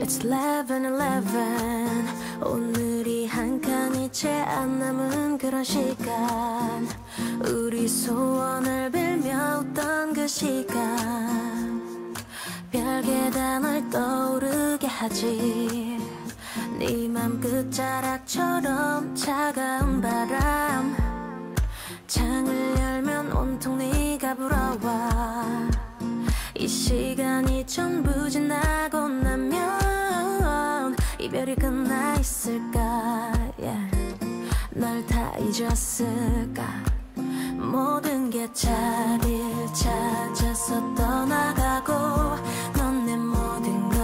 It's 11:11 오늘이 한 칸이 채 안 남은 그런 시간 우리 소원을 빌며 웃던 그 시간 별게 다 널 떠오르게 하지 네 맘 끝자락처럼 차가운 바람 창을 열면 온통 네가 불어와 이 시간이 전부 지나고 나면 이별이 끝나 있을까 yeah. 널 다 잊었을까 모든 게 자리를 찾아서 떠나가고 넌 내 모든 걸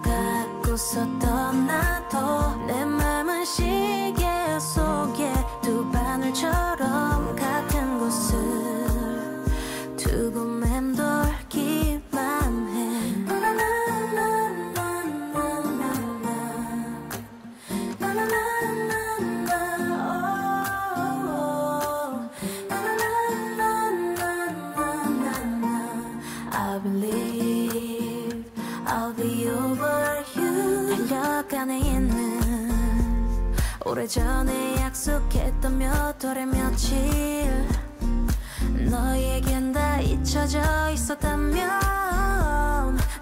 갖고서 떠나도 내 맘은 시계 속에 두 바늘처럼 같은 곳을 두고 맴돌기만 해 I believe I'll be over you 달력 안에 있는 오래전에 약속했던 몇 월에 며칠 너에겐 다 잊혀져 있었다면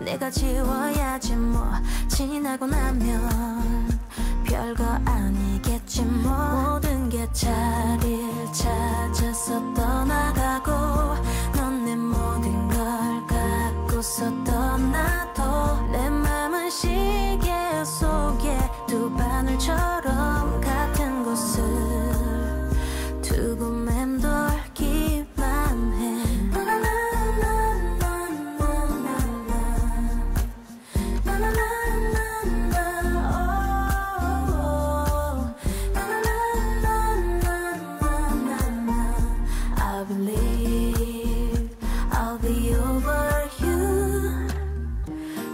내가 지워야지 뭐 지나고 나면 별거 아니겠지 뭐 모든 게 자리를 찾아서 떠나가고 넌 내 모든 걸 갖고서 떠나도 내 맘은 시계 속에 두 바늘처럼 같은 곳을 두고 맴돌기만 해 I believe I'll be over you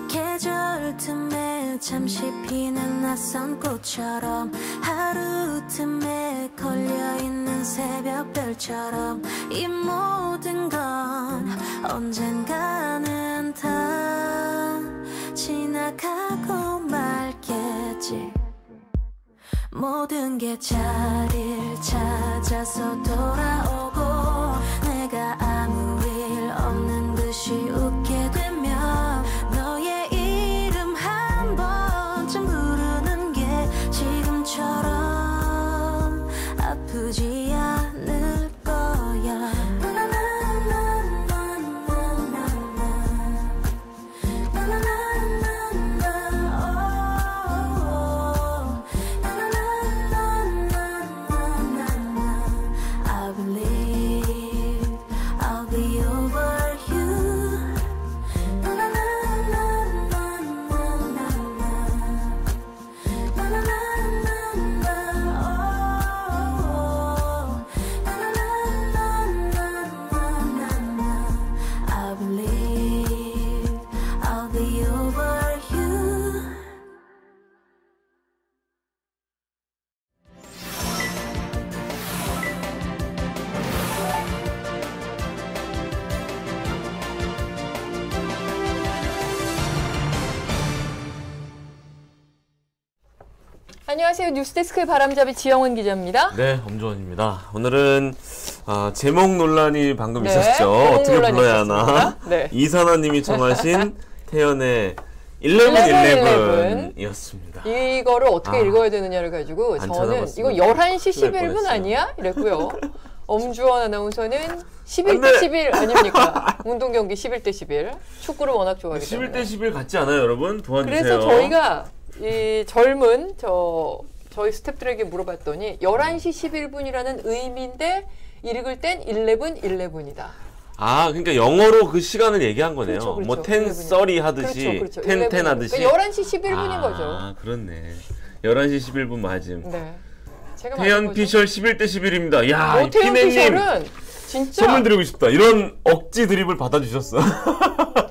계절 틈에 잠시 피는 낯선 꽃처럼 하루 틈에 걸려있는 새벽별처럼 이 모든 건 언젠가는 다 지나가고 말겠지 모든 게 자리를 찾아서 돌아오고 내가 아무 일 없는 듯이 웃게 되면 너의 이름 한 번쯤 부르는 게 지금처럼 아프지 않을 거야 I believe I'll be over you I believe I'll be over you 안녕하세요. 뉴스데스크의 바람잡이 지영은 기자입니다. 네, 엄주원입니다. 오늘은 제목 논란이 방금 네, 있었죠. 제목 어떻게 논란이 불러야 하나. 있었습니다. 네. 이선아님이 정하신 태연의 11:11이었습니다. 이거를 어떻게 읽어야 되느냐를 가지고 안 저는 찾아봤으면 이거 11시 큰일 11분 뻔했어요. 아니야? 이랬고요. 엄주원 아나운서는 11:11 아닙니까? 운동경기 11:11. 축구를 워낙 좋아하기 때문에. 11:11 같지 않아요, 여러분? 도와주세요. 그래서 저희가 이 젊은 저희 스태프들에게 물어봤더니 11시 11분이라는 의미인데 읽을 땐 11:11이다. 아, 그러니까 영어로 그 시간을 얘기한 거네요. 그렇죠, 그렇죠. 뭐 10:30 하듯이, 그렇죠. 10:10 하듯이. 그러니까 11시 11분인 거죠. 아, 그렇네. 11시 11분 맞음. 네. 제가 태연 피셜 11:11입니다. 야, 이 태연 피네님 피셜은 진짜 선물 드리고 싶다. 이런 억지 드립을 받아주셨어.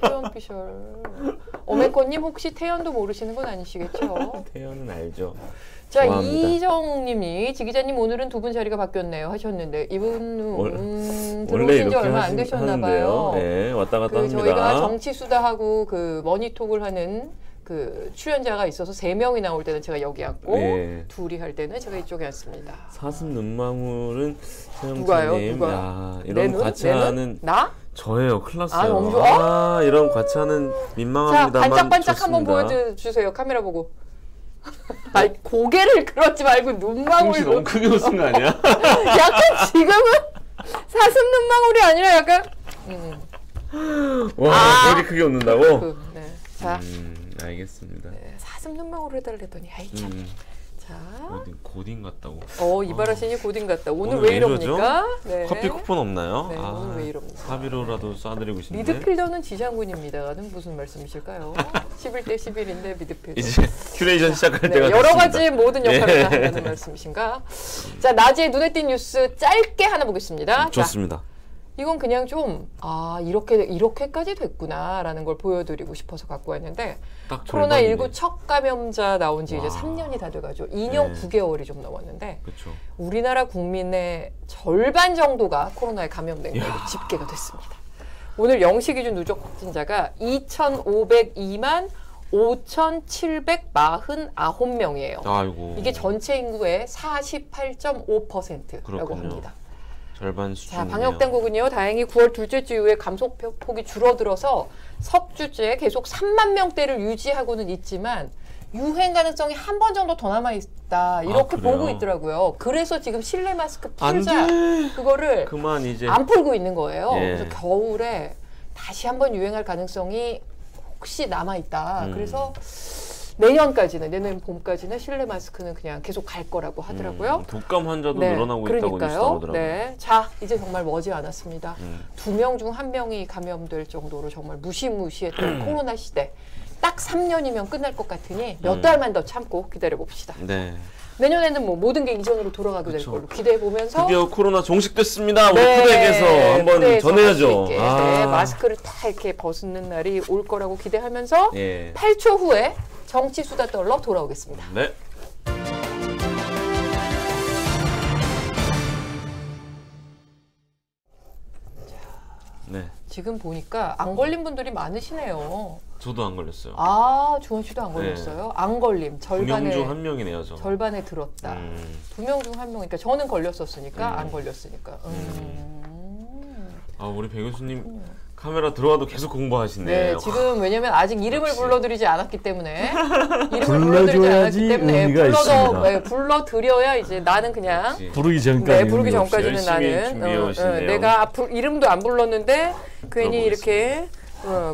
태연 피셜. 오메코님 혹시 태연도 모르시는 건 아니시겠죠? 태연은 알죠. 자, 좋아합니다. 이정님이 지기자님 오늘은 두 분 자리가 바뀌었네요 하셨는데 이분은 원래 들어오신 지 이렇게 얼마 안 되셨나 봐요. 네, 왔다 갔다 합니다. 저희가 정치 수다하고 그 머니톡을 하는 그 출연자가 있어서 3명이 나올 때는 제가 여기 앉고 네. 둘이 할 때는 제가 이쪽에 앉습니다. 사슴 눈망울은 누가요? 최영찬님. 누가? 야, 내 이런 눈? 과차는 내 눈? 나? 저예요. 큰일 났어요. 아, 너무 좋아? 아, 이런 과차는 자, 민망합니다만 반짝반짝 한번 좋습니다. 보여주세요. 카메라 보고. 아니, 고개를 그렇지 말고 혹시 눈망울로. 너무 크게 웃은 거 아니야? 약간 지금은 사슴 눈망울이 아니라 약간 와, 아. 그렇게 크게 웃는다고? 네. 자, 알겠습니다. 네, 사슴 눈망울 해달랬더니 아이 참. 자, 고딩 같다고. 이바라신이 고딩 같다. 오늘 오늘 왜 이러죠? 이럽니까? 네. 커피 쿠폰 없나요? 네, 오늘 왜 이럽니까? 사비로라도 쏴드리고 싶은데. 미드필더는 지장군입니다는 무슨 말씀이실까요? 11대 11인데 미드필더. 이제 큐레이션 시작할 네, 때가 여러 됐습니다. 가지 모든 역할을 예. 다 한다는 말씀이신가? 자, 낮에 눈에 띈 뉴스 짧게 하나 보겠습니다. 좋습니다. 자, 이건 그냥 좀 이렇게까지 됐구나라는 걸 보여드리고 싶어서 갖고 왔는데 딱 코로나19 절반이네. 첫 감염자 나온 지 이제 와. 3년이 다 돼가지고 2년 네. 9개월이 좀 넘었는데 그렇죠. 우리나라 국민의 절반 정도가 코로나에 감염된 걸로 집계가 됐습니다. 오늘 0시 기준 누적 확진자가 2,502만 5,749명이에요. 아이고. 이게 전체 인구의 48.5%라고 그렇군요. 합니다. 절반 자, 수준이네요. 방역당국은요, 다행히 9월 둘째 주 이후에 감소폭이 줄어들어서 석 주째 계속 3만 명대를 유지하고는 있지만 유행 가능성이 한 번 정도 더 남아 있다 이렇게 그래요? 보고 있더라고요. 그래서 지금 실내 마스크 안 풀자 돼. 그거를 그만 이제. 안 풀고 있는 거예요. 예. 그래서 겨울에 다시 한번 유행할 가능성이 혹시 남아 있다. 그래서 내년 봄까지는 실내 마스크는 그냥 계속 갈 거라고 하더라고요. 독감 환자도 늘어나고 있다고 뉴스 나오더라고요. 네. 자, 이제 정말 머지 않았습니다. 2명 중 1명이 감염될 정도로 정말 무시무시했던 코로나 시대. 딱 3년이면 끝날 것 같으니 몇 달만 더 참고 기다려 봅시다. 네. 내년에는 뭐 모든 게 이전으로 돌아가게 될 그쵸. 걸로 기대해 보면서 드디어 코로나 종식됐습니다. 우리 네, 푸드에게서 한번 푸드에서 전해야죠. 할수 있게. 네, 마스크를 다 이렇게 벗는 날이 올 거라고 기대하면서 예. 8초 후에 정치 수다 떨러 돌아오겠습니다. 네. 네. 지금 보니까 안 걸린 분들이 많으시네요. 저도 안 걸렸어요. 아, 주원 씨도 안 걸렸어요? 안 걸림. 2명 중 1명이네요, 저. 절반에 들었다. 2명 중 1명. 그러니까 저는 걸렸었으니까 안 걸렸으니까. 아, 우리 배 교수님 카메라 들어와도 계속 공부하시네. 네, 지금 왜냐면 아직 이름을 역시. 불러드리지 않았기 때문에 이름을 불러줘야지 불러드리지 않았기 때문에 의미가 있습니다. 불러드려야 이제 나는 그냥 역시. 부르기 전까지. 네, 부르기 전까지는 열심히 나는 준비해 오시네요. 내가 이름도 안 불렀는데 괜히 들어보겠습니다. 이렇게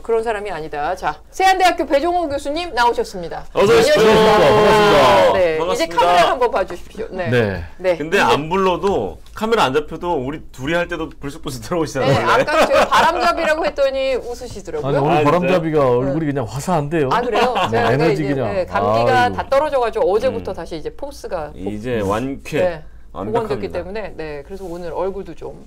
그런 사람이 아니다. 자, 세안대학교 배종호 교수님 나오셨습니다. 어서 오십시오. 반갑습니다. 네, 반갑습니다. 이제 카메라 한번 봐주십시오. 네. 네. 네. 근데 이제- 안 불러도 카메라 안 잡혀도 우리 둘이 할 때도 불쑥불쑥 네, 들어오시잖아요. 아까 제가 바람잡이라고 했더니 웃으시더라고요. 아니, 오늘 아, 바람잡이가 얼굴이 그냥 화사한데요. 아, 그래요? 네, 제가 에너지 이제 그냥. 감기가 아이고. 다 떨어져가지고 어제부터 다시 이제 포스가 이제 완쾌. 네, 복원됐기 완벽합니다. 때문에 네, 그래서 오늘 얼굴도 좀.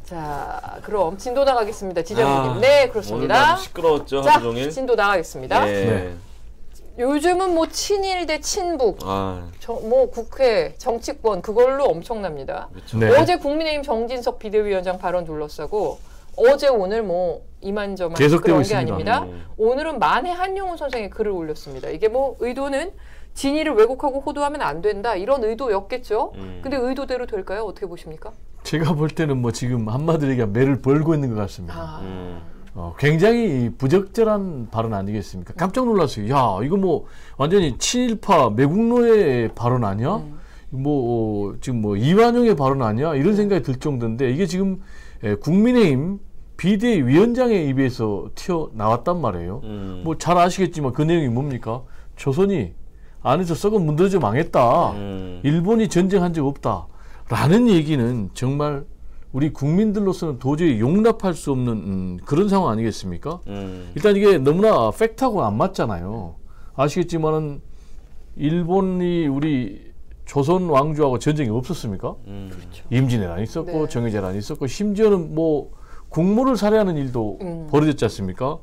자, 그럼 진도 나가겠습니다. 지장님. 네, 오늘 그렇습니다. 아주 시끄러웠죠, 자, 하루 종일. 진도 나가겠습니다. 예. 네. 요즘은 뭐 친일 대 친북, 아, 뭐 국회 정치권 그걸로 엄청납니다. 그렇죠. 네. 어제 국민의힘 정진석 비대위원장 발언 둘러싸고 어제 오늘 뭐 이만저만 계속되고 그런 게 있습니다. 아닙니다. 오늘은 만해 한용운 선생의 글을 올렸습니다. 이게 뭐 의도는 진위를 왜곡하고 호도하면 안 된다 이런 의도였겠죠. 근데 의도대로 될까요? 어떻게 보십니까? 제가 볼 때는 뭐 지금 한마디로 얘기하면 매를 벌고 있는 것 같습니다. 아, 굉장히 부적절한 발언 아니겠습니까? 깜짝 놀랐어요. 야, 이거 뭐 완전히 친일파 매국노의 발언 아니야? 지금 뭐 이완용의 발언 아니야? 이런 생각이 들 정도인데 이게 지금 국민의힘 비대위원장의 입에서 튀어나왔단 말이에요. 뭐 잘 아시겠지만 그 내용이 뭡니까? 조선이 안에서 썩어 문드러져 망했다. 일본이 전쟁한 적 없다. 라는 얘기는 정말 우리 국민들로서는 도저히 용납할 수 없는 그런 상황 아니겠습니까? 일단 이게 너무나 팩트하고 안 맞잖아요. 아시겠지만은 일본이 우리 조선 왕조하고 전쟁이 없었습니까? 그렇죠. 임진왜란이 있었고 네. 정의재란이 있었고 심지어는 뭐 국모를 살해하는 일도 벌어졌지 않습니까?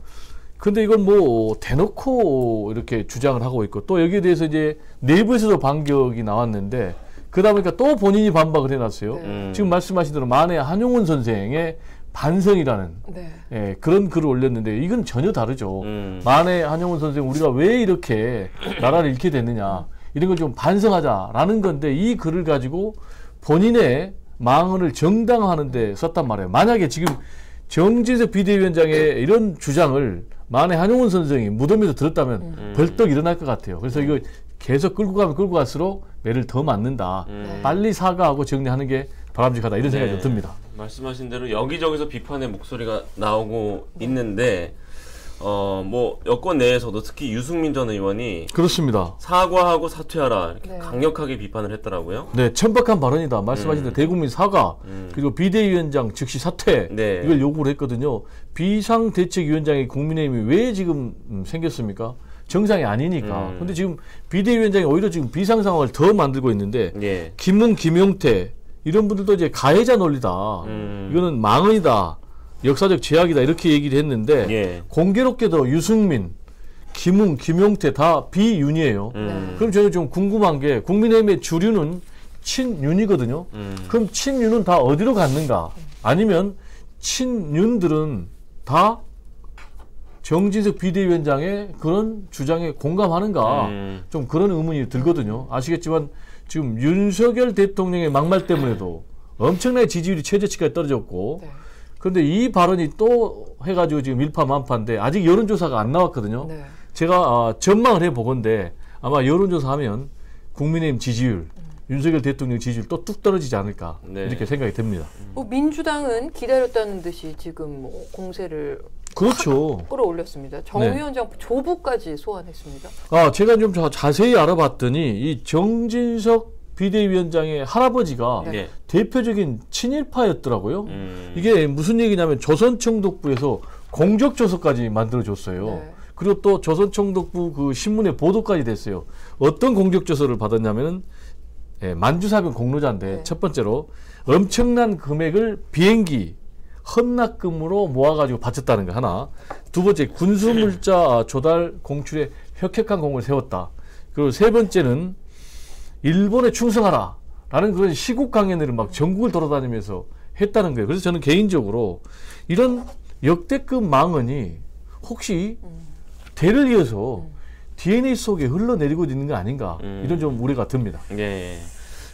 근데 이건 뭐 대놓고 이렇게 주장을 하고 있고 또 여기에 대해서 이제 내부에서도 반격이 나왔는데 그러다 보니까 또 본인이 반박을 해놨어요. 지금 말씀하신 대로 만해 한용운 선생의 반성이라는 네. 예, 그런 글을 올렸는데 이건 전혀 다르죠. 만에 한용운 선생 우리가 왜 이렇게 나라를 잃게 됐느냐 이런 걸 좀 반성하자라는 건데 이 글을 가지고 본인의 망언을 정당화하는데 썼단 말이에요. 만약에 지금 정진석 비대위원장의 이런 주장을 만에 한용운 선생이 무덤에서 들었다면 벌떡 일어날 것 같아요. 그래서 이거 계속 끌고 가면 끌고 갈수록 매를 더 맞는다. 빨리 사과하고 정리하는 게 바람직하다 이런 생각이 좀 듭니다. 말씀하신 대로 여기저기서 비판의 목소리가 나오고 있는데 뭐 여권 내에서도 특히 유승민 전 의원이 그렇습니다. 사과하고 사퇴하라 이렇게 네. 강력하게 비판을 했더라고요. 네, 천박한 발언이다. 말씀하신 대로 대국민 사과 그리고 비대위원장 즉시 사퇴 네. 이걸 요구를 했거든요. 비상대책위원장이 국민의힘이 왜 지금 생겼습니까? 정상이 아니니까. 근데 지금 비대위원장이 오히려 지금 비상 상황을 더 만들고 있는데 예. 김웅, 김용태 이런 분들도 이제 가해자 논리다. 이거는 망언이다. 역사적 죄악이다. 이렇게 얘기를 했는데 예. 공교롭게도 유승민, 김웅, 김용태 다 비윤이에요. 그럼 저는 좀 궁금한 게 국민의힘의 주류는 친윤이거든요. 그럼 친윤은 다 어디로 갔는가? 아니면 친윤들은 다 정진석 비대위원장의 그런 주장에 공감하는가? 좀 그런 의문이 들거든요. 아시겠지만 지금 윤석열 대통령의 막말 때문에도 엄청나게 지지율이 최저치까지 떨어졌고 네. 그런데 이 발언이 또 해가지고 지금 일파만파인데 아직 여론조사가 안 나왔거든요. 네. 제가 전망을 해보건데 아마 여론조사하면 국민의힘 지지율, 윤석열 대통령 지지율 또 뚝 떨어지지 않을까 네. 이렇게 생각이 듭니다. 뭐 민주당은 기다렸다는 듯이 지금 뭐 공세를 그렇죠. 끌어올렸습니다. 정 네. 위원장 조부까지 소환했습니다. 제가 좀 자세히 알아봤더니 이 정진석 비대위원장의 할아버지가 네. 대표적인 친일파였더라고요. 이게 무슨 얘기냐면 조선총독부에서 공적조서까지 만들어줬어요. 네. 그리고 또 조선총독부 그 신문에 보도까지 됐어요. 어떤 공적조서를 받았냐면은 만주사병 공로자인데 네. 첫 번째로 엄청난 금액을 비행기 헌납금으로 모아가지고 바쳤다는 거 하나. 두 번째 군수물자 조달 공출에 혁혁한 공을 세웠다. 그리고 세 번째는 일본에 충성하라 라는 그런 시국 강연을 막 전국을 돌아다니면서 했다는 거예요. 그래서 저는 개인적으로 이런 역대급 망언이 혹시 대를 이어서 DNA 속에 흘러내리고 있는 거 아닌가 이런 좀 우려가 듭니다. 예.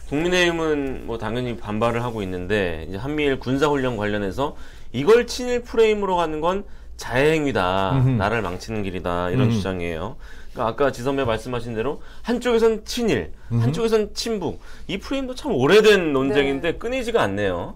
국민의힘은 뭐 당연히 반발을 하고 있는데 이제 한미일 군사훈련 관련해서 이걸 친일 프레임으로 가는 건 자해행위다. 나라를 망치는 길이다. 이런 주장이에요. 그러니까 아까 지선배 말씀하신 대로 한쪽에선 친일, 한쪽에선 친북. 이 프레임도 참 오래된 논쟁인데 끊이지가 않네요.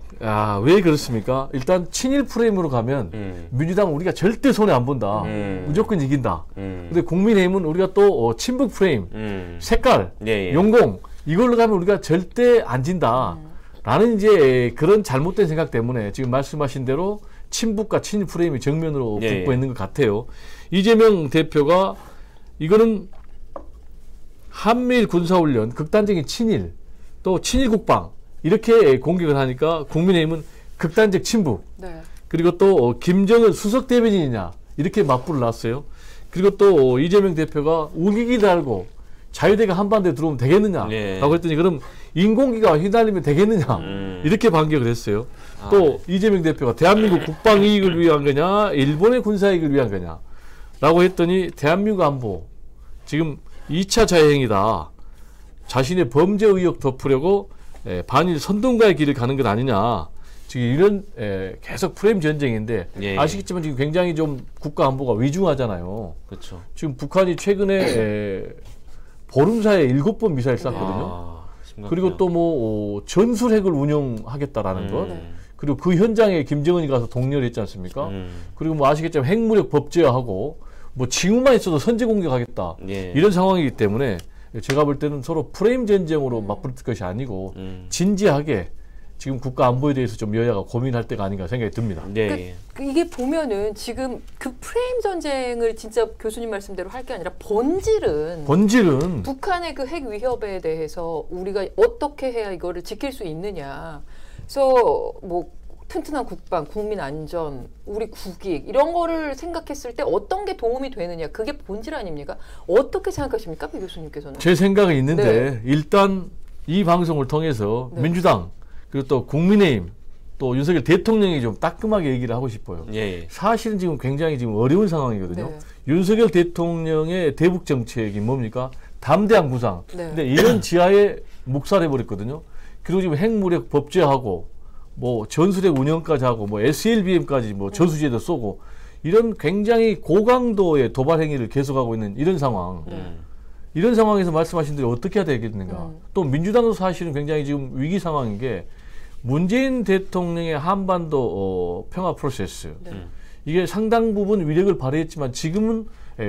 왜 그렇습니까? 일단 친일 프레임으로 가면 민주당은 우리가 절대 손해 안 본다. 무조건 이긴다. 근데 국민의힘은 우리가 또 친북 프레임, 색깔, 용공 이걸로 가면 우리가 절대 안 진다. 라는 이제 그런 잘못된 생각 때문에 지금 말씀하신 대로 친북과 친일 프레임이 정면으로 붙고 있는 것 같아요. 이재명 대표가 이거는 한미일 군사훈련, 극단적인 친일, 또 친일 국방 이렇게 공격을 하니까 국민의힘은 극단적 친북, 네. 그리고 또 김정은 수석 대변인이냐 이렇게 맞불을 놨어요. 그리고 또 이재명 대표가 우기기 달고 자유대가 한반도에 들어오면 되겠느냐라고 했더니 그럼 인공기가 휘날리면 되겠느냐 이렇게 반격을 했어요. 또 이재명 대표가 대한민국 국방 이익을 위한 거냐 일본의 군사 이익을 위한 거냐 라고 했더니 대한민국 안보 지금 2차 자해행위다. 자신의 범죄 의혹 덮으려고 반일 선동가의 길을 가는 것 아니냐. 지금 이런 계속 프레임 전쟁인데 아시겠지만 지금 굉장히 좀 국가 안보가 위중하잖아요. 그렇죠. 지금 북한이 최근에 보름 사이에 7번 미사일 쐈거든요. 그리고 또 뭐 전술핵을 운영하겠다라는 것. 그리고 그 현장에 김정은이 가서 독려를 했지 않습니까? 그리고 뭐 아시겠지만 핵무력 법제화하고 뭐 징후만 있어도 선제 공격하겠다. 이런 상황이기 때문에 제가 볼 때는 서로 프레임 전쟁으로 맞붙을 것이 아니고 진지하게 지금 국가 안보에 대해서 좀 여야가 고민할 때가 아닌가 생각이 듭니다. 이게 보면은 지금 그 프레임 전쟁을 진짜 교수님 말씀대로 할 게 아니라 본질은 북한의 그 핵 위협에 대해서 우리가 어떻게 해야 이거를 지킬 수 있느냐. 그래서 뭐 튼튼한 국방, 국민 안전, 우리 국익 이런 거를 생각했을 때 어떤 게 도움이 되느냐. 그게 본질 아닙니까? 어떻게 생각하십니까? 배 교수님께서는. 제 생각은 있는데 일단 이 방송을 통해서 민주당 그리고 또 국민의힘 또 윤석열 대통령이 좀 따끔하게 얘기를 하고 싶어요. 예. 사실은 지금 굉장히 지금 어려운 상황이거든요. 네. 윤석열 대통령의 대북 정책이 뭡니까? 담대한 구상. 네. 근데 이런 지하에 묵살해버렸거든요. 그리고 지금 핵무력 법제하고 뭐 전술핵 운영까지 하고 뭐 SLBM까지 뭐 저수지에도 쏘고 이런 굉장히 고강도의 도발 행위를 계속하고 있는 이런 상황. 이런 상황에서 말씀하신 대로 어떻게 해야 되겠는가. 또 민주당도 사실은 굉장히 지금 위기 상황인 게 문재인 대통령의 한반도 평화 프로세스. 이게 상당 부분 위력을 발휘했지만 지금은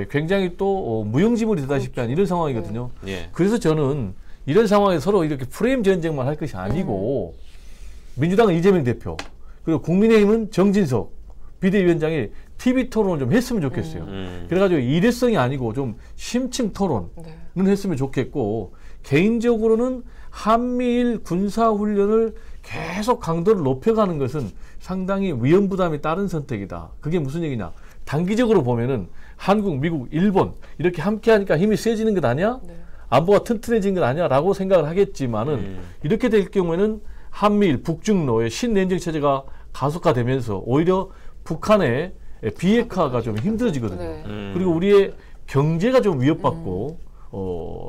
굉장히 또 무용지물이 되다시피 한 이런 상황이거든요. 예. 그래서 저는 이런 상황에 서로 이렇게 프레임 전쟁만 할 것이 아니고 민주당은 이재명 대표 그리고 국민의힘은 정진석 비대위원장이 TV 토론을 좀 했으면 좋겠어요. 그래가지고 일회성이 아니고 좀 심층 토론은 했으면 좋겠고 개인적으로는 한미일 군사훈련을 계속 강도를 높여가는 것은 상당히 위험부담이 따른 선택이다. 그게 무슨 얘기냐. 단기적으로 보면은 한국, 미국, 일본 이렇게 함께 하니까 힘이 세지는 것 아니야? 안보가 튼튼해진 것 아니야? 라고 생각을 하겠지만은 이렇게 될 경우에는 한미일, 북중로의 신냉정 체제가 가속화되면서 오히려 북한의 비핵화가 좀 힘들어지거든요. 그리고 우리의 경제가 좀 위협받고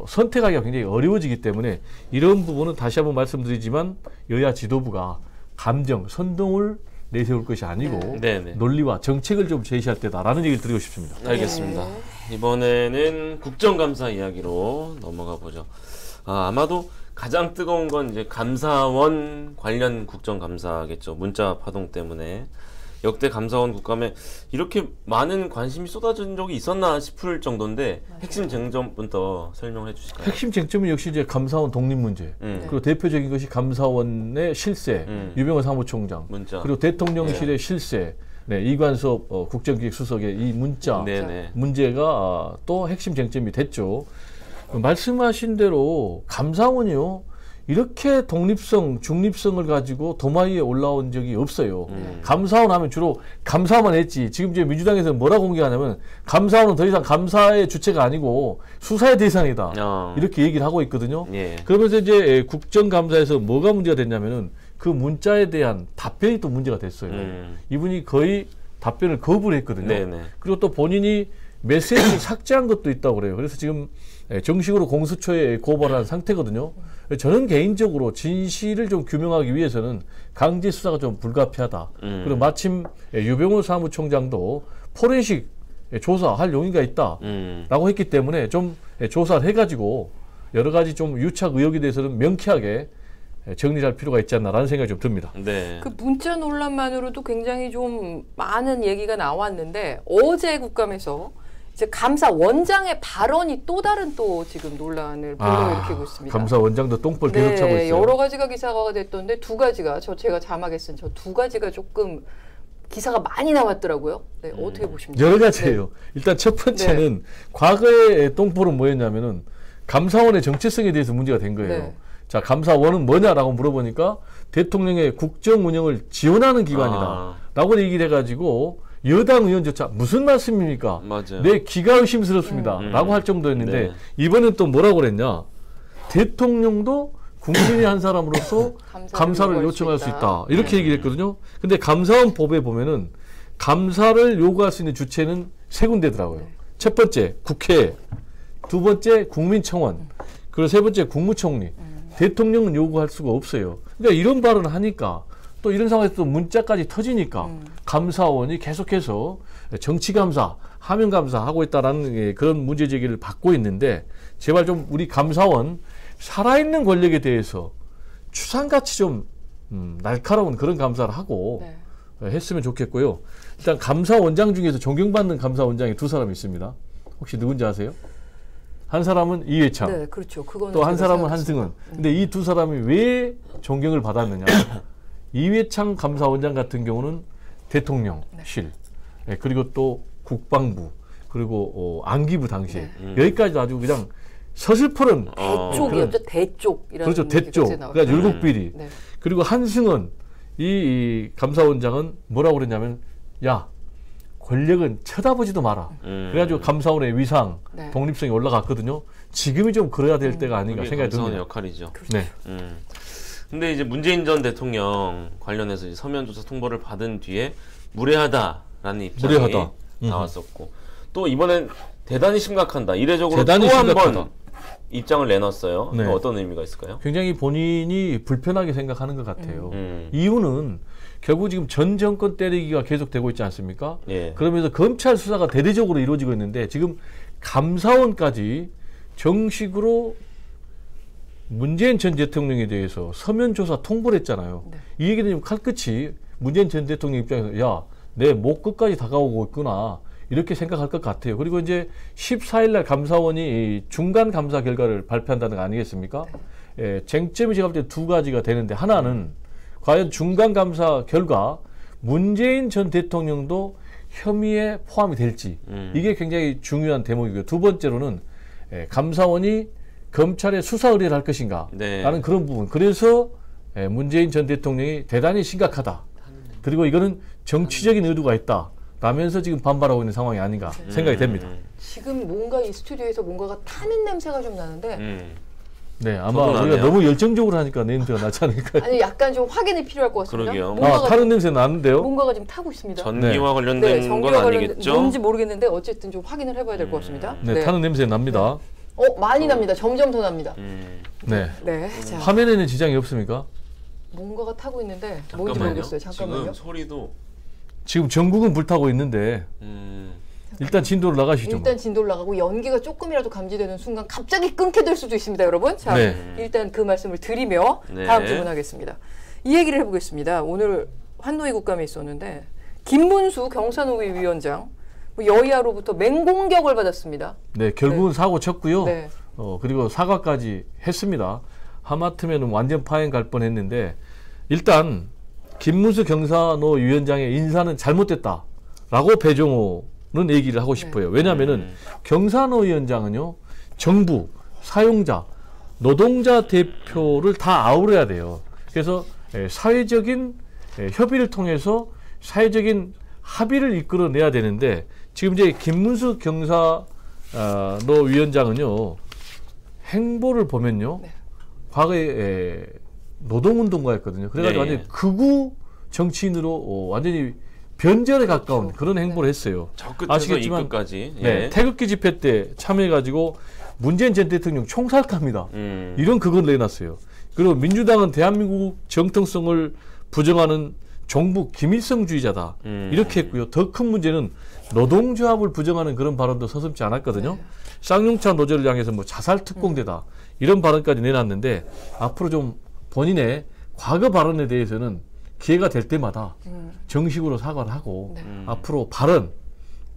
선택하기가 굉장히 어려워지기 때문에 이런 부분은 다시 한번 말씀드리지만 여야 지도부가 감정, 선동을 내세울 것이 아니고 논리와 정책을 좀 제시할 때다라는 얘기를 드리고 싶습니다. 알겠습니다. 이번에는 국정감사 이야기로 넘어가 보죠. 아마도 가장 뜨거운 건 이제 감사원 관련 국정감사겠죠. 문자 파동 때문에. 역대 감사원 국감에 이렇게 많은 관심이 쏟아진 적이 있었나 싶을 정도인데 핵심 쟁점부터 설명해 주실까요? 핵심 쟁점은 역시 이제 감사원 독립 문제 그리고 대표적인 것이 감사원의 실세 유병헌 사무총장 문자. 그리고 대통령실의 실세 이관섭 국정기획수석의 이 문자 문제가 또 핵심 쟁점이 됐죠. 말씀하신 대로 감사원이요. 이렇게 독립성, 중립성을 가지고 도마 위에 올라온 적이 없어요. 감사원 하면 주로 감사만 했지. 지금 이제 민주당에서 뭐라 공개하냐면 감사원은 더 이상 감사의 주체가 아니고 수사의 대상이다. 이렇게 얘기를 하고 있거든요. 그러면서 이제 국정감사에서 뭐가 문제가 됐냐면은 그 문자에 대한 답변이 또 문제가 됐어요. 이분이 거의 답변을 거부를 했거든요. 그리고 또 본인이 메시지를 삭제한 것도 있다고 그래요. 그래서 지금 정식으로 공수처에 고발한 상태거든요. 저는 개인적으로 진실을 좀 규명하기 위해서는 강제 수사가 좀 불가피하다. 그리고 마침 유병헌 사무총장도 포렌식 조사할 용의가 있다라고 했기 때문에 좀 조사를 해가지고 여러 가지 좀 유착 의혹에 대해서는 명쾌하게 정리할 필요가 있지 않나라는 생각이 좀 듭니다. 그 문자 논란만으로도 굉장히 좀 많은 얘기가 나왔는데 어제 국감에서 이제 감사원장의 발언이 또 다른 또 지금 논란을 불러일으키고 있습니다. 감사원장도 똥볼 계속 차고 있어요. 여러 가지가 기사가 됐던데 두 가지가 제가 자막에 쓴 저 두 가지가 조금 기사가 많이 나왔더라고요. 어떻게 보십니까? 여러 가지예요. 일단 첫 번째는 과거의 똥볼은 뭐였냐면은 감사원의 정체성에 대해서 문제가 된 거예요. 자, 감사원은 뭐냐라고 물어보니까 대통령의 국정 운영을 지원하는 기관이다. 라고 얘기를 해가지고 여당 의원조차 무슨 말씀입니까? 맞아요. 내 귀가 의심스럽습니다. 라고 할 정도였는데 이번엔 또 뭐라고 그랬냐. 대통령도 국민의 한 사람으로서 감사를 요청할 수 있다. 이렇게 얘기를 했거든요. 근데 감사원 법에 보면은 감사를 요구할 수 있는 주체는 세 군데더라고요. 첫 번째 국회, 두 번째 국민청원, 그리고 세 번째 국무총리. 대통령은 요구할 수가 없어요. 그러니까 이런 발언을 하니까 또 이런 상황에서 또 문자까지 터지니까 감사원이 계속해서 정치감사, 하면감사 하고 있다라는 그런 문제제기를 받고 있는데 제발 좀 우리 감사원 살아있는 권력에 대해서 추상같이 좀 날카로운 그런 감사를 하고 했으면 좋겠고요. 일단 감사원장 중에서 존경받는 감사원장이 두 사람이 있습니다. 혹시 누군지 아세요? 한 사람은 이회창, 또 한 사람은 한승헌. 근데 이 두 사람이 왜 존경을 받았느냐? 이회창 감사원장 같은 경우는 대통령실, 그리고 또 국방부, 그리고 안기부 당시에 여기까지 아주 그냥 서슬퍼런 대쪽이었죠. 대쪽이라는 그렇죠. 대쪽. 그러니까 율곡비리. 그리고 한승헌 이 감사원장은 뭐라고 그랬냐면 야 권력은 쳐다보지도 마라. 그래가지고 감사원의 위상, 독립성이 올라갔거든요. 지금이 좀 그래야 될 때가 아닌가 생각이 듭니다. 역할이죠. 네. 근데 이제 문재인 전 대통령 관련해서 이제 서면 조사 통보를 받은 뒤에 무례하다라는 입장이 나왔었고 또 이번엔 대단히 심각한다. 이례적으로 또 한 번 입장을 내놨어요. 네. 어떤 의미가 있을까요? 굉장히 본인이 불편하게 생각하는 것 같아요. 이유는 결국 지금 전 정권 때리기가 계속되고 있지 않습니까? 예. 그러면서 검찰 수사가 대대적으로 이루어지고 있는데 지금 감사원까지 정식으로 문재인 전 대통령에 대해서 서면 조사 통보를 했잖아요. 네. 이 얘기는 지금 칼끝이 문재인 전 대통령 입장에서 야, 내 목 끝까지 다가오고 있구나. 이렇게 생각할 것 같아요. 그리고 이제 14일 날 감사원이 중간 감사 결과를 발표한다는 거 아니겠습니까? 네. 예, 쟁점이 제가 볼 때 두 가지가 되는데 하나는 과연 중간 감사 결과 문재인 전 대통령도 혐의에 포함이 될지 이게 굉장히 중요한 대목이고요. 두 번째로는 감사원이 검찰에 수사 의뢰를 할 것인가 라는 그런 부분. 그래서 문재인 전 대통령이 대단히 심각하다. 그리고 이거는 정치적인 의도가 있다. 라면서 지금 반발하고 있는 상황이 아닌가 생각이 됩니다. 지금 뭔가 이 스튜디오에서 뭔가가 타는 냄새가 좀 나는데 네, 아마 우리가 너무 열정적으로 하니까 냄새가 나지 않을까. 아니 약간 좀 확인이 필요할 것 같습니다. 그러게요. 타는 냄새 나는데요? 뭔가가 지금 타고 있습니다. 전기와 관련된 건 아니겠죠? 뭔지 모르겠는데 어쨌든 좀 확인을 해봐야 될 것 같습니다. 네, 타는 냄새 납니다. 많이 납니다. 점점 더 납니다. 네. 네. 자, 화면에는 지장이 없습니까? 뭔가가 타고 있는데 뭔지 모르겠어요. 잠깐만요. 지금 소리도 지금 전국은 불타고 있는데 일단 진도를 나가시죠. 일단 진도를 나가고 연기가 조금이라도 감지되는 순간 갑자기 끊게 될 수도 있습니다, 여러분. 자, 일단 그 말씀을 드리며 다음 질문하겠습니다. 이 얘기를 해보겠습니다. 오늘 환노위 국감에 있었는데 김문수 경산노위 위원장 여야로부터 맹공격을 받았습니다. 네, 결국은 사고 쳤고요. 네. 그리고 사과까지 했습니다. 하마터면 완전 파행 갈 뻔했는데 일단 김문수 경산노 위원장의 인사는 잘못됐다라고 배종호는 얘기를 하고 싶어요. 왜냐하면은 경산노 위원장은요 정부, 사용자, 노동자 대표를 다 아우러야 돼요. 그래서 사회적인 협의를 통해서 사회적인 합의를 이끌어내야 되는데 지금 이제 김문수 경산노 위원장은요 행보를 보면요 과거에 노동운동가였거든요. 그래가지고 완전히 극우 정치인으로 완전히 변절에 가까운 그런 행보를 했어요. 아시겠지만 끝까지. 태극기 집회 때 참여해가지고 문재인 전 대통령 총살갑니다. 이런 그걸 내놨어요. 그리고 민주당은 대한민국 정통성을 부정하는 종북 김일성주의자다. 이렇게 했고요. 더 큰 문제는 노동조합을 부정하는 그런 발언도 서슴지 않았거든요. 쌍용차 노조를 향해서 뭐 자살 특공대다. 이런 발언까지 내놨는데 앞으로 좀 본인의 과거 발언에 대해서는 기회가 될 때마다 정식으로 사과를 하고 앞으로 발언,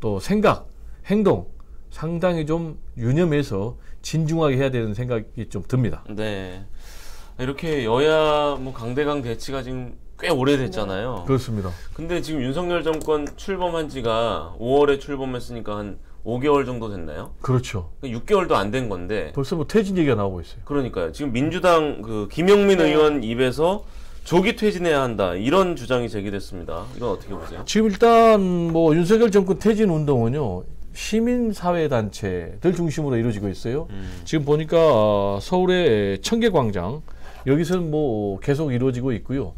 또 생각, 행동 상당히 좀 유념해서 진중하게 해야 되는 생각이 좀 듭니다. 네, 이렇게 여야 뭐 강대강 대치가 지금 꽤 오래됐잖아요. 그렇습니다. 근데 지금 윤석열 정권 출범한 지가 5월에 출범했으니까 한 5개월 정도 됐나요? 그렇죠. 6개월도 안 된 건데 벌써 뭐 퇴진 얘기가 나오고 있어요. 그러니까요. 지금 민주당 그 김영민 의원 입에서 조기 퇴진해야 한다 이런 주장이 제기됐습니다. 이건 어떻게 보세요? 지금 일단 뭐 윤석열 정권 퇴진 운동은요 시민사회단체들 중심으로 이루어지고 있어요. 지금 보니까 서울의 청계광장 여기서는 뭐 계속 이루어지고 있고요.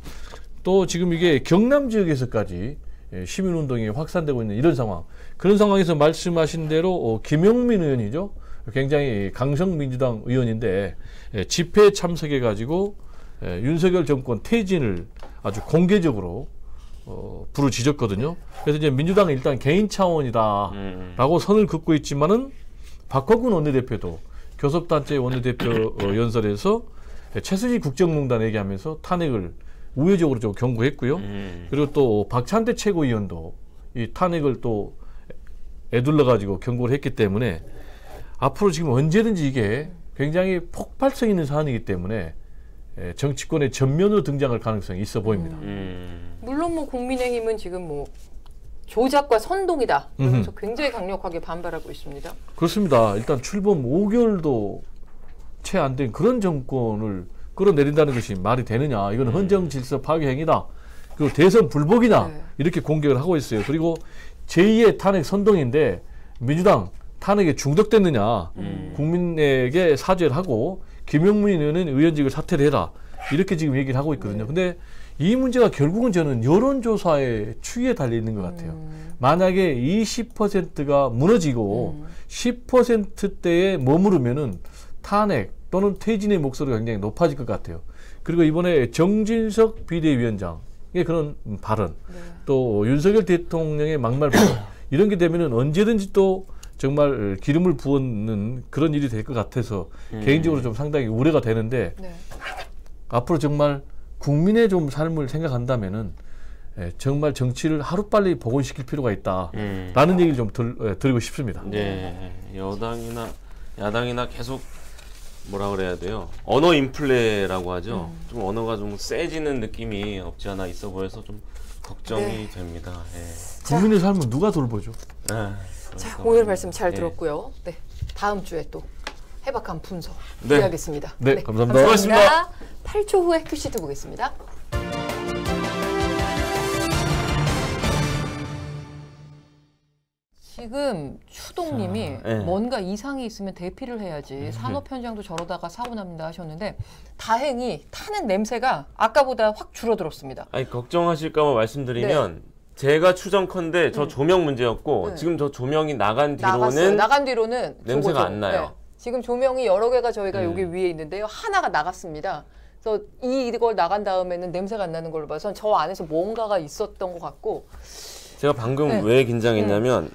또 지금 이게 경남 지역에서까지 시민운동이 확산되고 있는 이런 상황. 그런 상황에서 말씀하신 대로 김영민 의원이죠. 굉장히 강성민주당 의원인데 집회에 참석해가지고 윤석열 정권 퇴진을 아주 공개적으로 부르짖었거든요. 그래서 이제 민주당은 일단 개인 차원이다라고 선을 긋고 있지만은 박헌근 원내대표도 교섭단체 원내대표 연설에서 최수지 국정농단 얘기하면서 탄핵을 우회적으로 좀 경고했고요. 그리고 또 박찬대 최고위원도 이 탄핵을 또 애둘러 가지고 경고를 했기 때문에 앞으로 지금 언제든지 이게 굉장히 폭발성 있는 사안이기 때문에 정치권의 전면으로 등장할 가능성이 있어 보입니다. 물론 뭐 국민의힘은 지금 뭐 조작과 선동이다. 그래서 굉장히 강력하게 반발하고 있습니다. 그렇습니다. 일단 출범 5개월도 채 안 된 그런 정권을 끌어내린다는 것이 말이 되느냐. 이건 헌정 질서 파괴 행위다. 그리고 대선 불복이다. 이렇게 공격을 하고 있어요. 그리고 제2의 탄핵 선동인데 민주당 탄핵에 중독됐느냐. 국민에게 사죄를 하고 김용민 의원은 의원직을 사퇴를 해라. 이렇게 지금 얘기를 하고 있거든요. 근데 이 문제가 결국은 저는 여론조사의 추이에 달려 있는 것 같아요. 만약에 20%가 무너지고 10%대에 머무르면은 탄핵 또는 퇴진의 목소리가 굉장히 높아질 것 같아요. 그리고 이번에 정진석 비대위원장의 그런 발언, 또 윤석열 대통령의 막말 발언, 이런 게 되면은 언제든지 또 정말 기름을 부었는 그런 일이 될 것 같아서 개인적으로 좀 상당히 우려가 되는데 앞으로 정말 국민의 좀 삶을 생각한다면은 정말 정치를 하루빨리 복원시킬 필요가 있다라는 얘기를 좀 드리고 싶습니다. 네, 여당이나 야당이나 계속 뭐라 그래야 돼요? 언어 인플레라고 하죠. 좀 언어가 좀 세지는 느낌이 없지 않아 있어 보여서 좀 걱정이 됩니다. 국민의 삶은 누가 돌보죠? 자, 오늘 말씀 잘 들었고요. 네, 다음 주에 또 해박한 분석 기대하겠습니다. 네, 감사합니다. 수고하셨습니다. 8초 후에 큐시트 보겠습니다. 지금 추동님이 뭔가 이상이 있으면 대피를 해야지 산업 현장도 저러다가 사고 납니다 하셨는데 다행히 타는 냄새가 아까보다 확 줄어들었습니다. 아니 걱정하실까봐 말씀드리면 제가 추정컨대 저 조명 문제였고 지금 저 조명이 나간 뒤로는 냄새가 안 나요. 지금 조명이 여러 개가 저희가 여기 위에 있는데요. 하나가 나갔습니다. 그래서 이걸 나간 다음에는 냄새가 안 나는 걸로 봐서 저 안에서 뭔가가 있었던 것 같고 제가 방금 왜 긴장했냐면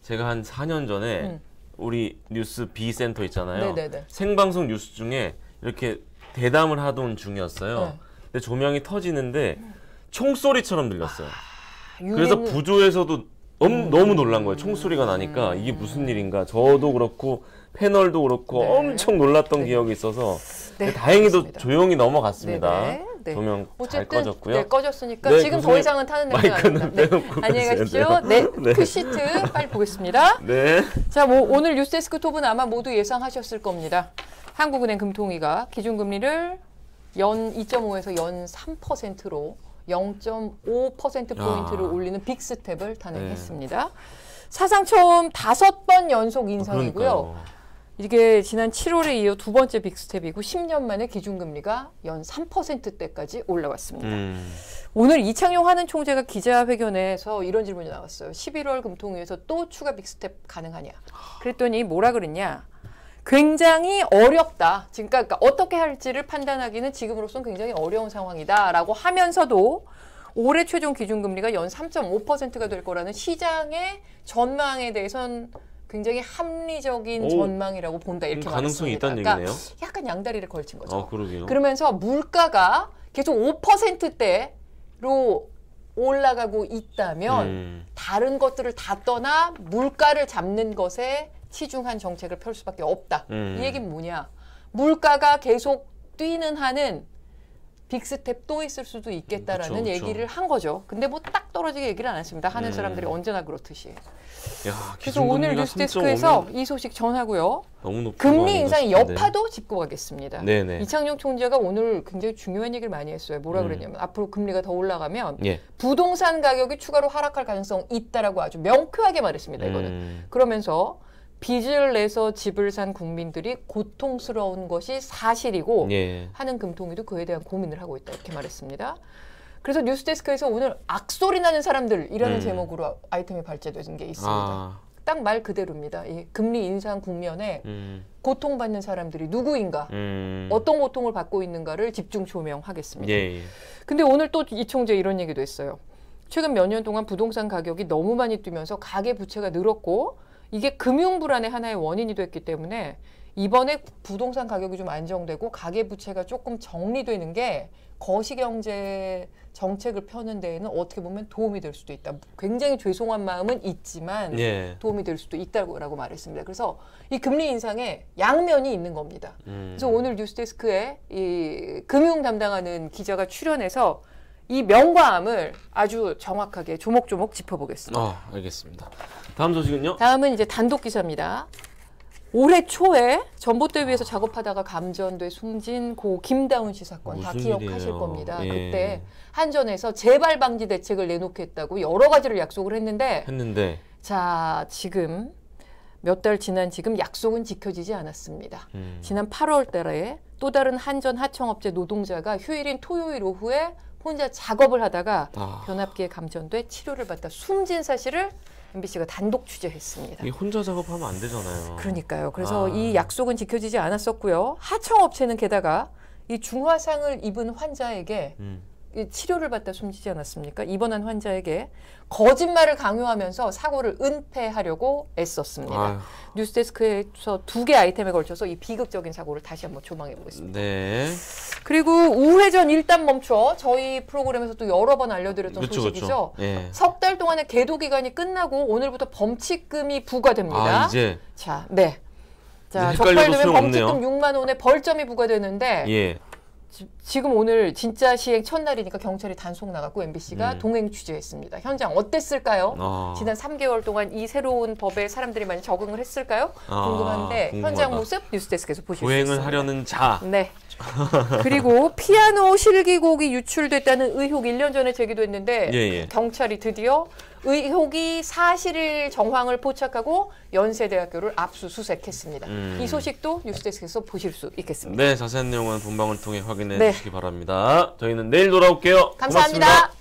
제가 한 4년 전에 우리 뉴스 B센터 있잖아요. 생방송 뉴스 중에 이렇게 대담을 하던 중이었어요. 근데 조명이 터지는데 총소리처럼 들렸어요. 그래서 부조에서도 너무 놀란 거예요. 총소리가 나니까 이게 무슨 일인가. 저도 그렇고 패널도 그렇고 엄청 놀랐던 기억이 있어서 다행히도 그렇습니다. 조용히 넘어갔습니다. 조명 잘 꺼졌고요. 꺼졌으니까 지금 더 이상은 타는 냄새가 안 납니다. 안녕히 가십시오. 큐시트 빨리 보겠습니다. 자, 오늘 뉴스데스크 톱은 아마 모두 예상하셨을 겁니다. 한국은행 금통위가 기준금리를 연 2.5에서 연 3%로 0.5%포인트를 올리는 빅스텝을 단행했습니다. 사상 처음 5번 연속 인상이고요. 그러니까요. 이게 지난 7월에 이어 두 번째 빅스텝이고 10년 만에 기준금리가 연 3%대까지 올라왔습니다. 오늘 이창용 하는 총재가 기자회견에서 이런 질문이 나왔어요. 11월 금통위에서 또 추가 빅스텝 가능하냐. 그랬더니 뭐라 그랬냐. 굉장히 어렵다. 그러니까 어떻게 할지를 판단하기는 지금으로서는 굉장히 어려운 상황이다라고 하면서도 올해 최종 기준금리가 연 3.5%가 될 거라는 시장의 전망에 대해서는 굉장히 합리적인 전망이라고 본다 이렇게 가능성이 말했습니다. 있다는 그러니까 얘기네요. 약간 양다리를 걸친 거죠. 그러게요. 그러면서 물가가 계속 5%대로 올라가고 있다면 다른 것들을 다 떠나 물가를 잡는 것에 치중한 정책을 펼 수밖에 없다. 이 얘기는 뭐냐? 물가가 계속 뛰는 한은 빅스텝 또 있을 수도 있겠다라는 그쵸. 얘기를 한 거죠. 근데 뭐 딱 떨어지게 얘기를 안 했습니다. 하는 사람들이 언제나 그렇듯이. 그래서 오늘 뉴스데스크에서 이 소식 전하고요. 너무 높은 금리 인상의 여파도 짚고 가겠습니다. 네네. 이창용 총재가 오늘 굉장히 중요한 얘기를 많이 했어요. 뭐라 그랬냐면 앞으로 금리가 더 올라가면 부동산 가격이 추가로 하락할 가능성이 있다라고 아주 명쾌하게 말했습니다. 이거는. 그러면서 빚을 내서 집을 산 국민들이 고통스러운 것이 사실이고 하는 금통위도 그에 대한 고민을 하고 있다 이렇게 말했습니다. 그래서 뉴스데스크에서 오늘 악소리 나는 사람들이라는 제목으로 아이템이 발제된 게 있습니다. 딱 말 그대로입니다. 이 금리 인상 국면에 고통받는 사람들이 누구인가, 어떤 고통을 받고 있는가를 집중 조명하겠습니다. 근데 오늘 또 이 총재 이런 얘기도 했어요. 최근 몇 년 동안 부동산 가격이 너무 많이 뛰면서 가계 부채가 늘었고 이게 금융 불안의 하나의 원인이 됐기 때문에 이번에 부동산 가격이 좀 안정되고 가계 부채가 조금 정리되는 게 거시경제 정책을 펴는 데에는 어떻게 보면 도움이 될 수도 있다. 굉장히 죄송한 마음은 있지만 도움이 될 수도 있다고 말했습니다. 그래서 이 금리 인상에 양면이 있는 겁니다. 그래서 오늘 뉴스데스크에 이 금융 담당하는 기자가 출연해서 이 명과 암을 아주 정확하게 조목조목 짚어보겠습니다. 알겠습니다. 다음 소식은요? 다음은 이제 단독 기사입니다. 올해 초에 전봇대 위에서 작업하다가 감전돼 숨진 고 김다운 씨 사건 다 기억하실 겁니다. 그때 한전에서 재발 방지 대책을 내놓겠다고 여러 가지를 약속을 했는데 자, 지금 몇 달 지난 지금 약속은 지켜지지 않았습니다. 지난 8월 달에 또 다른 한전 하청업체 노동자가 휴일인 토요일 오후에 혼자 작업을 하다가 변압기에 감전돼 치료를 받다 숨진 사실을 MBC가 단독 취재했습니다. 이 혼자 작업하면 안 되잖아요. 그러니까요. 그래서 이 약속은 지켜지지 않았었고요. 하청업체는 게다가 이 중화상을 입은 환자에게 이 치료를 받다 숨지지 않았습니까? 입원한 환자에게 거짓말을 강요하면서 사고를 은폐하려고 애썼습니다. 아유. 뉴스데스크에서 2개 아이템에 걸쳐서 이 비극적인 사고를 다시 한번 조망해 보겠습니다. 네. 그리고 우회전 일단 멈춰 저희 프로그램에서도 여러 번 알려드렸던 그쵸, 소식이죠. 그쵸. 예. 석 달 동안의 계도 기간이 끝나고 오늘부터 범칙금이 부과됩니다. 이제 자, 네. 자, 헷갈려도 적발되면 소용없네요. 범칙금 6만 원의 벌점이 부과되는데 예. 지금 오늘 진짜 시행 첫날이니까 경찰이 단속 나갔고 MBC가 동행 취재했습니다. 현장 어땠을까요? 지난 3개월 동안 이 새로운 법에 사람들이 많이 적응을 했을까요? 궁금한데 궁금하다. 현장 모습 뉴스데스크에서 보실 수 있습니다. 보행을 하려는 자. 네. 그리고 피아노 실기곡이 유출됐다는 의혹 1년 전에 제기됐는데 예. 경찰이 드디어 의혹이 사실일 정황을 포착하고 연세대학교를 압수수색했습니다. 이 소식도 뉴스데스크에서 보실 수 있겠습니다. 네, 자세한 내용은 본방을 통해 확인해 네. 주시기 바랍니다. 저희는 내일 돌아올게요. 감사합니다. 고맙습니다.